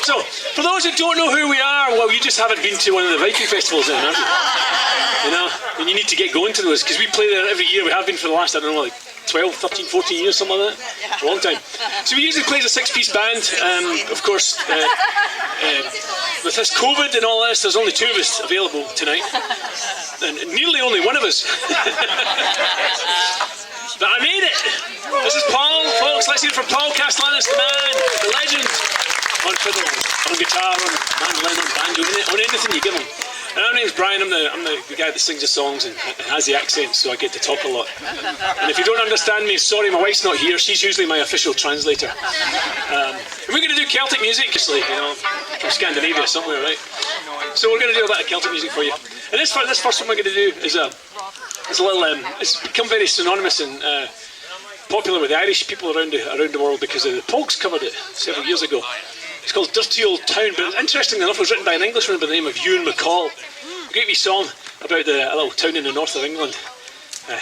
So, for those who don't know who we are, well, you just haven't been to one of the Viking festivals then, have you? You know, and you need to get going to those, because we play there every year. We have been for the last, I don't know, like 12, 13, 14 years, something like that. A long time. So we usually play as a six-piece band. Of course, with this COVID and all this, there's only two of us available tonight. And nearly only one of us. But I made it! This is Paul, folks. Let's hear it from Paul Castellanos, the man, the legend. On fiddle, on guitar, on mandolin, on banjo, on anything you give him. And my name's Brian. I'm the guy that sings the songs and has the accent, so I get to talk a lot. And if you don't understand me, sorry, my wife's not here. She's usually my official translator. And we're going to do Celtic music, obviously, you know, from Scandinavia somewhere, right? So we're going to do a bit of Celtic music for you. And this first one we're going to do is a little. It's become very synonymous and popular with the Irish people around the world because the Pogues covered it several years ago. It's called Dirty Old Town, but interestingly enough, it was written by an Englishman by the name of Ewan MacColl. A great wee song about a little town in the north of England,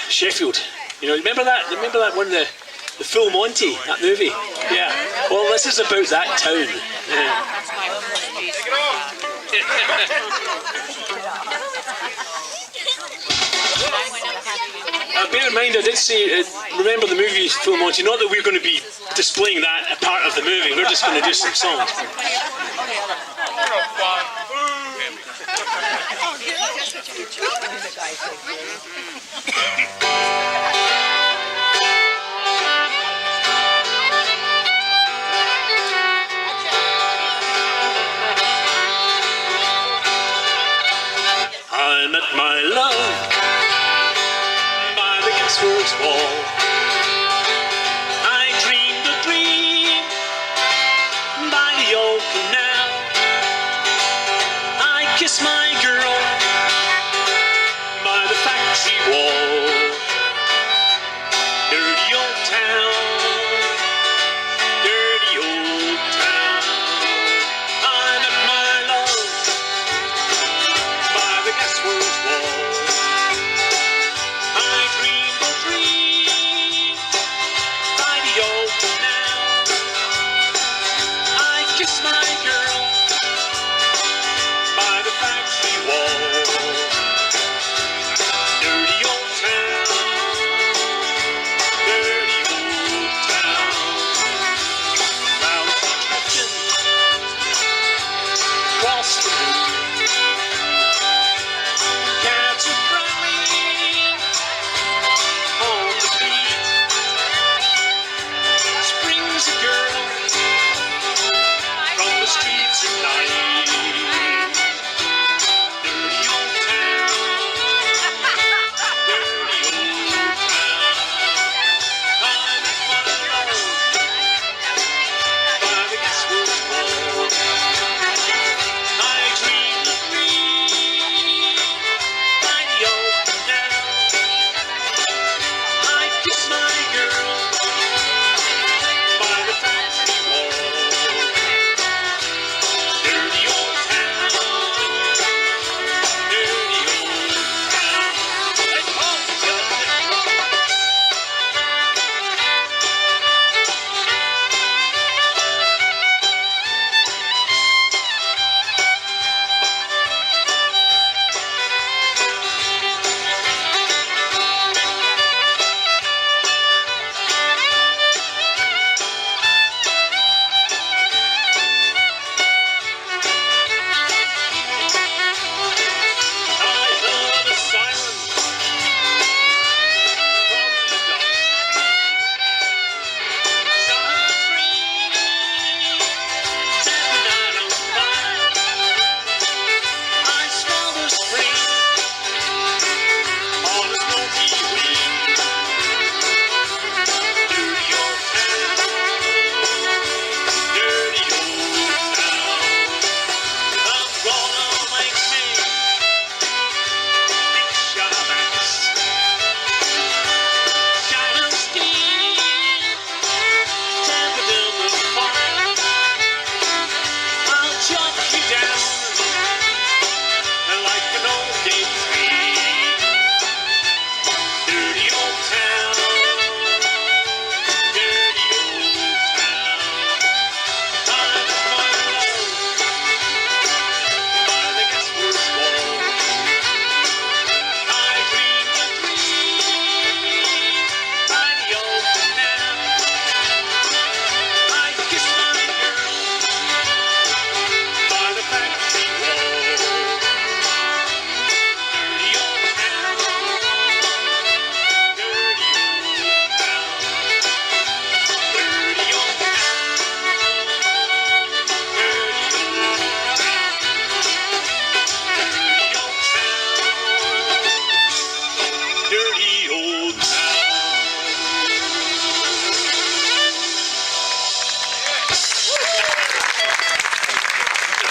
Sheffield. You know, remember that? Remember that one, the Full Monty, that movie? Yeah. Well, this is about that town. Yeah. Bear in mind, I did say, remember the movie Full Monty, not that we're going to be displaying that part of the movie, we're just going to do some songs. I met my love wall. I dreamed a dream by the old canal. I kissed my girl by the factory wall. Dirty old town, dirty old town. I met my love by the gasworks wall. My girl by the factory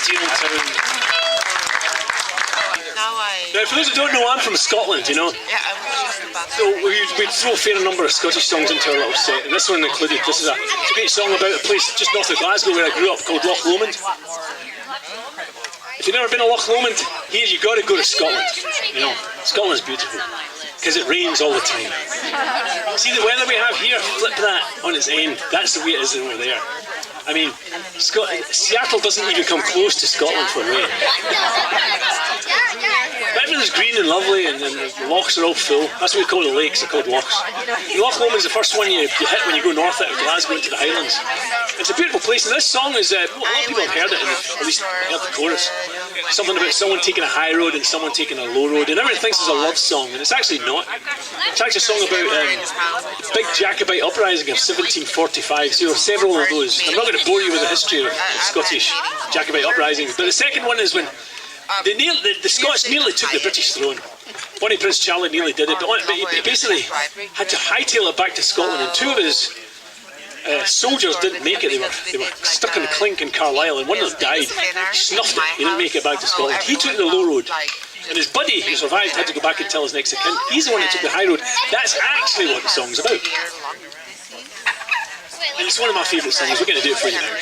steel town. Now, for those who don't know, I'm from Scotland, you know. Yeah, I was just about So we throw a fair number of Scottish songs into our little set, and this one included. This is a great song about a place just north of Glasgow where I grew up called Loch Lomond. If you've never been to Loch Lomond, here you got to go to Scotland. You know, Scotland's beautiful because it rains all the time. See the weather we have here? Flip that on its end. That's the way it is over there. I mean, Seattle doesn't even come close to Scotland for rain. Everything's green and lovely, and the lochs are all full. That's what we call the lakes, they're called lochs. And Loch Lomond is the first one you hit when you go north out of Glasgow into the Highlands. It's a beautiful place, and this song is, a lot of people have heard it, at least heard the chorus. Something about someone taking a high road and someone taking a low road, and everyone thinks it's a love song, and it's actually not. It's actually a song about big Jacobite uprising of 1745, so there were several of those. I'm not going to bore you with the history of Scottish Jacobite uprisings, but the second one is when the Scots nearly took the British throne. Bonnie Prince Charlie nearly did it, but he basically had to hightail it back to Scotland, and two of his soldiers didn't make it. They were stuck in the clink in Carlisle, and one of them died. He snuffed it. He didn't make it back to Scotland. He took the low road, and his buddy who survived had to go back and tell his next of kin. He's the one that took the high road. That's actually what the song's about. And it's one of my favourite songs. We're going to do it for you now.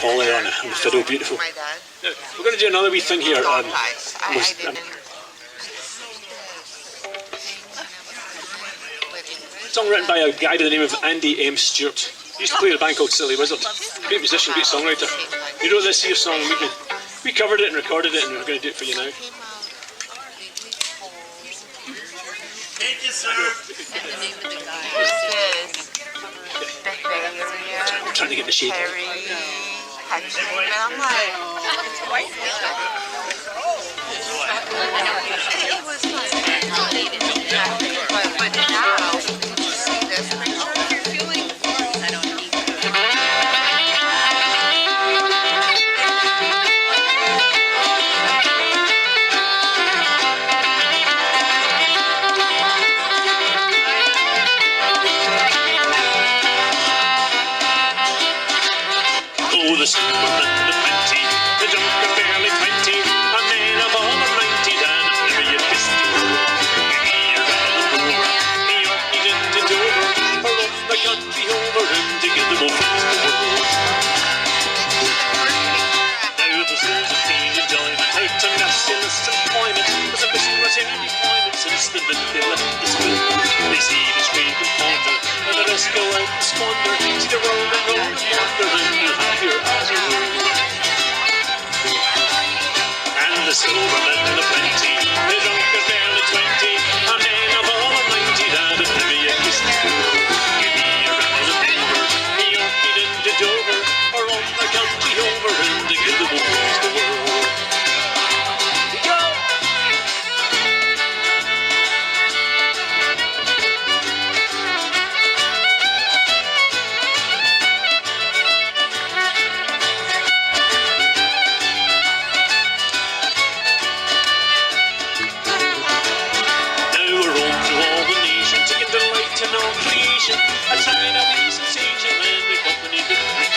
Paul there on the fiddle, beautiful. Now, we're going to do another wee thing here. Song written by a guy by the name of Andy M. Stewart. He used to play in a band called Silly Wizard. Great musician, great songwriter. He wrote this here song and we covered it and recorded it and we're going to do it for you now. Thank you, sir. And the name of the guy This is the Harry. I'm trying to get the shade. Harry. And I'm like, it was like, but now, you see this, and I'm sure you're feeling. I don't need Oh, the Superman, the 20, the junker barely 20, a man of all of 90, Dan, if never you kissed him. Give me your Ramblin Rover, New York, Egypt, and Dover, or up the country over, and together we'll face the world. Now the schools of teen enjoyment, out to merciless employment, as a mission was in deployment since the minute they left the school. They see the scrape and ponder, and the rest go out and squander, see the world and roll and wander, and happier as a rule. And the silvermen, the plenty, the drunkers barely 20, a man of all of 90, that if never you kissed his girl. Give me a Ramblin Rover, New York, into Dover, or on the country over, and together we'll praise the world. Go! A China wee sensation when the company did it.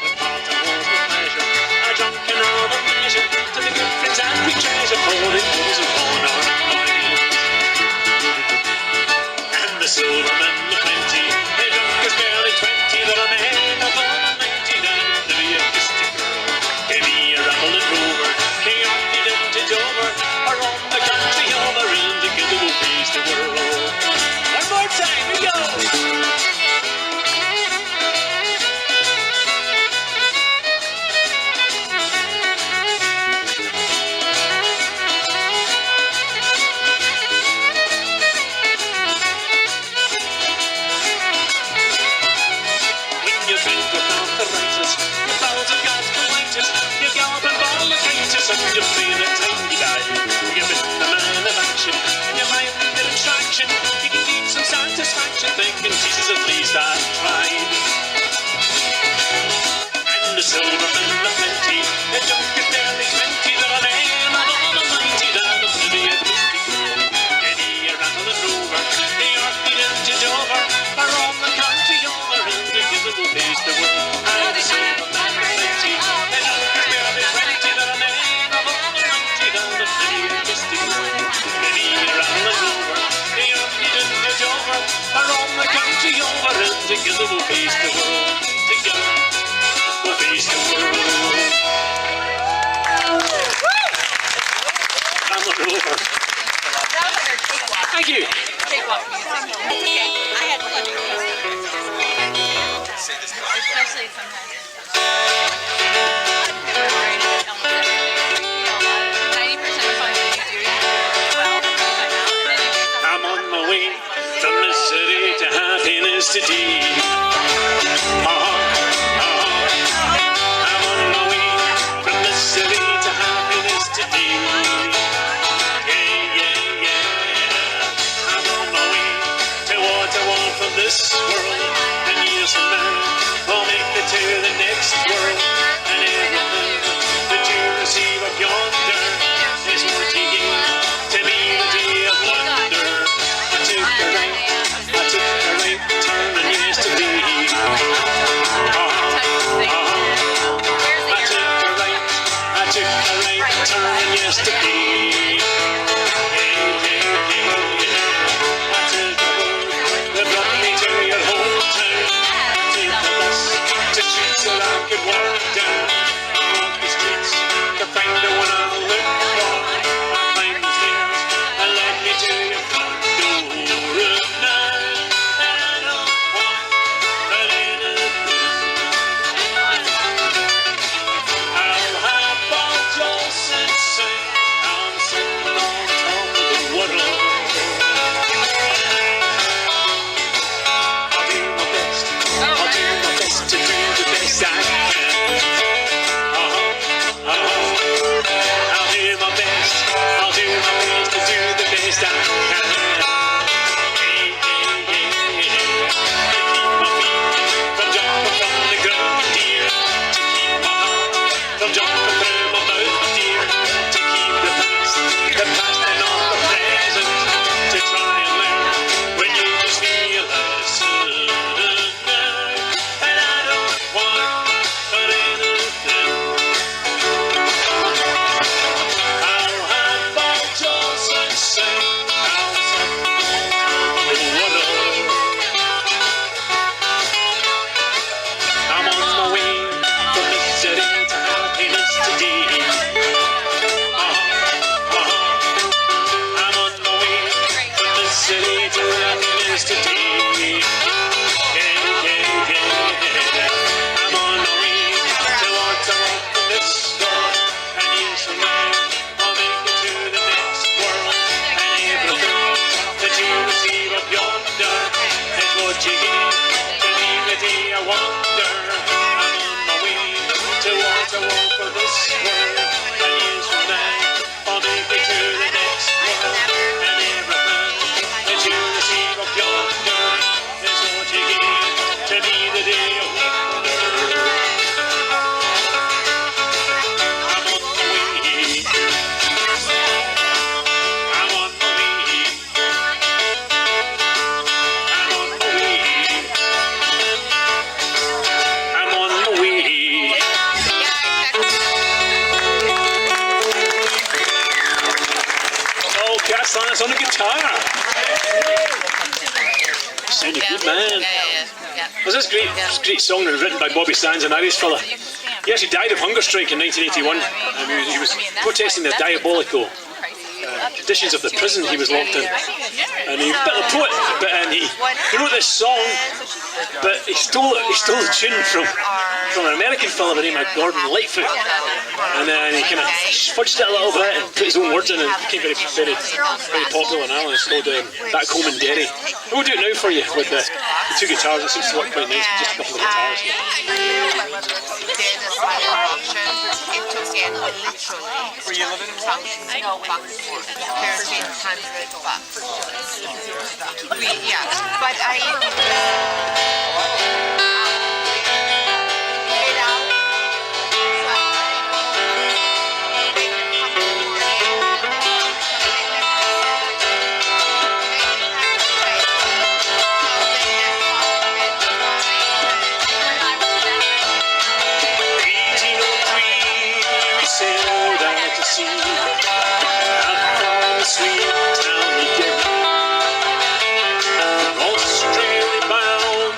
When Martin was with pleasure, a drunken all the measure, to the good friends and we treasure, for it was upon our minds. And the silvermen, the plenty, the drunkers barely 20, that a man of all the 90, that never yet kissed a girl. Give me a Ramblin Rover, New York, to Dover, or on the country over, and together we'll face the world. One more time, we go! And you're playing a tiny dive. You've been a man of action, and your mind an attraction. You can keep some satisfaction, thinking, Jesus, at least I tried. And the silvermen, the plenty, the junkers barely 20, that a man of all the 90, that a flibby and twisty girl. Any a Ramblin Rover, New York, to Dover, or on the country over, and together we'll face the world. And the silvermen, the plenty, the junkers barely 20, that a man together we'll face the world. Together we'll face the world. Ramblin Rover. Thank you. I had fun. Especially sometimes. I'm on my way from the city to happiness today. I'm on my way from the city to happiness today. Yeah. I'm on my way to what I want from this world. And years from now, I'll make it to the next world. And everything that you receive up yonder is what you gain. To me, the day of wonder. I took the right turn and yesterday. I took the right turn yesterday. I took the road that brought me to your hometown. I took the bus to shoot so I could walk. yesterday. I'm on my way to walk from this world, and years from now I'll make it to the next world, and everything that you receive up yonder is what you give to me the day I wonder. I'm on my way to walk from this world, and years from now I'll make it to the next world, and everything that you receive up yonder is what you give to me the day I wonder. I'm on my way. I'm on my way. I'm on my way. I'm on my way. Oh, Castellan's on the guitar. Sounded good, man. Yeah. Was this great song that was written by Bobby Sands, an Irish fella? He actually died of hunger strike in 1981. He was protesting the diabolical conditions of the prison he was locked in. And he was a bit of a poet, and he wrote this song, but he stole the tune from an American fella by the name of Gordon Lightfoot. And then he kind of fudged it a little bit and put his own words in, and it became very popular in Ireland. It's called Back Home in Derry. We'll do it now for you with the two guitars. It seems to work quite nice, just a couple of guitars. Were you living in London? No, back and forth. 1,300 bucks. Yeah, but I... Australia bound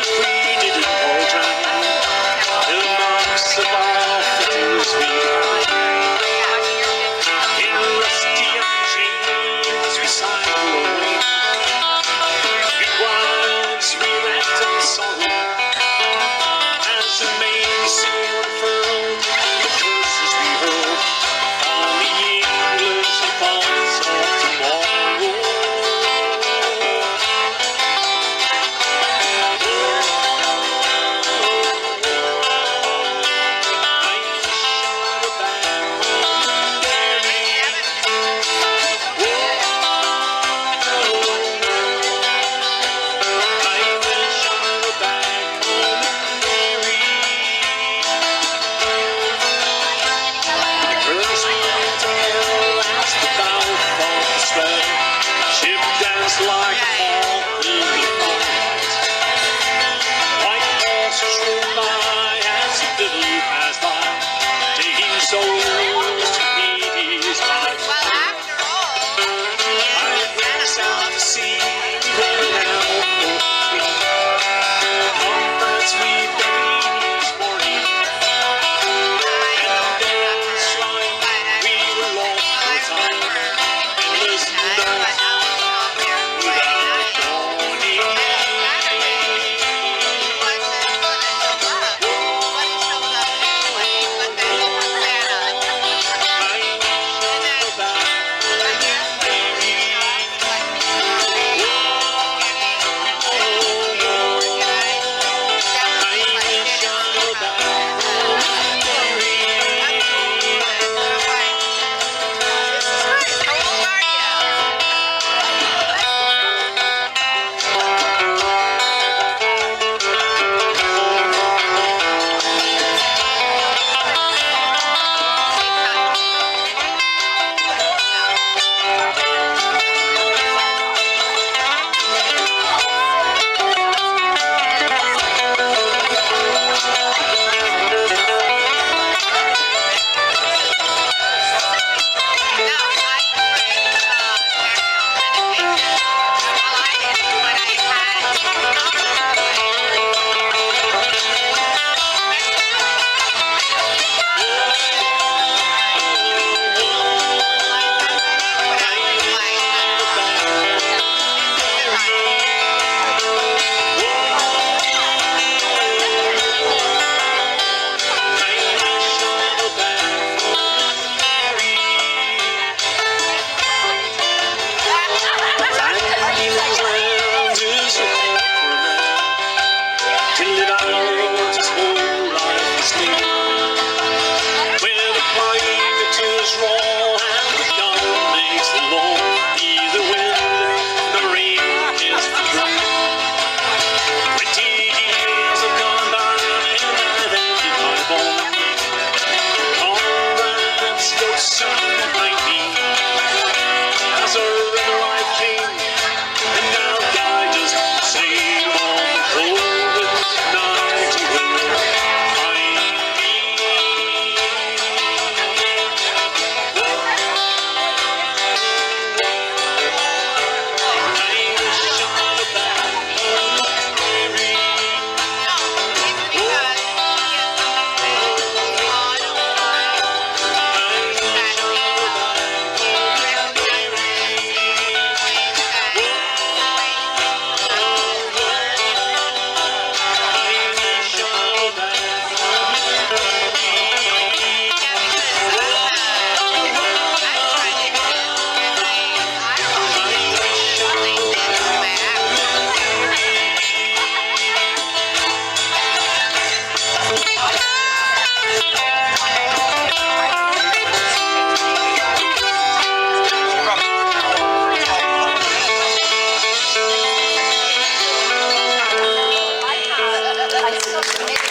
Nice.